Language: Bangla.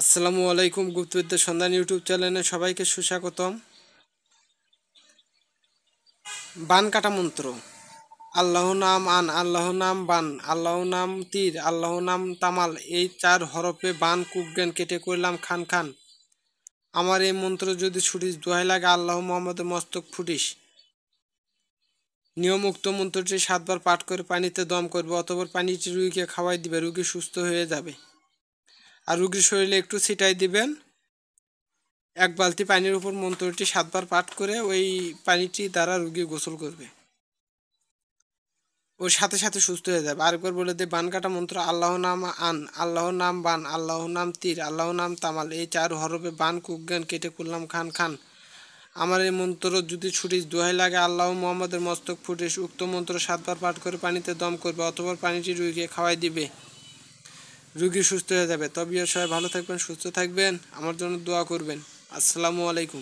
আসসালামু আলাইকুম। গুপ্তবিদ্যা সন্ধান ইউটিউব চ্যানেলে সবাইকে সুস্বাগতম। বান কাটা মন্ত্র। আল্লাহ নাম আন, আল্লাহ নাম বান, আল্লাহ নাম তীর, আল্লাহ নাম তামাল, এই 4 হরফে বান কুকজ্ঞান কেটে করলাম খান খান। আমার এই মন্ত্র যদি ছুটিস, দোহাই লাগে আল্লাহ মোহাম্মদের মস্তক ফুটিস। নিয়ম উক্ত মন্ত্রটি 7 বার পাঠ করে পানিতে দম করবে, অতঃপর পানিটি রুগীকে খাওয়াই দিবে, রুগী সুস্থ হয়ে যাবে। আর রুগীর শরীরে একটু ছিটাই দিবেন। 1 বালতি পানির উপর মন্ত্রটি 7 বার পাঠ করে ওই পানিটি দ্বারা রুগী গোসল করবে, ওর সাথে সাথে সুস্থ হয়ে যাবে। আরেকবার বলে দে, বান কাটা মন্ত্র। আল্লাহ নাম আন, আল্লাহ নাম বান, আল্লাহ নাম তীর, আল্লাহ নাম তামাল, এই 4 হরফে বান কুকজ্ঞান কেটে করলাম খান খান। আমার এই মন্ত্র যদি ছুটিস, দোহাই লাগে আল্লাহ মোহাম্মদের মস্তক ফুটিস। উক্ত মন্ত্র 7 বার পাঠ করে পানিতে দম করবে, অতঃপর পানিটি রুগীকে খাওয়াই দিবে, রুগী সুস্থ হয়ে যাবে। তবে সবাই ভালো থাকবেন, সুস্থ থাকবেন, আমার জন্য দোয়া করবেন। আসসালামু আলাইকুম।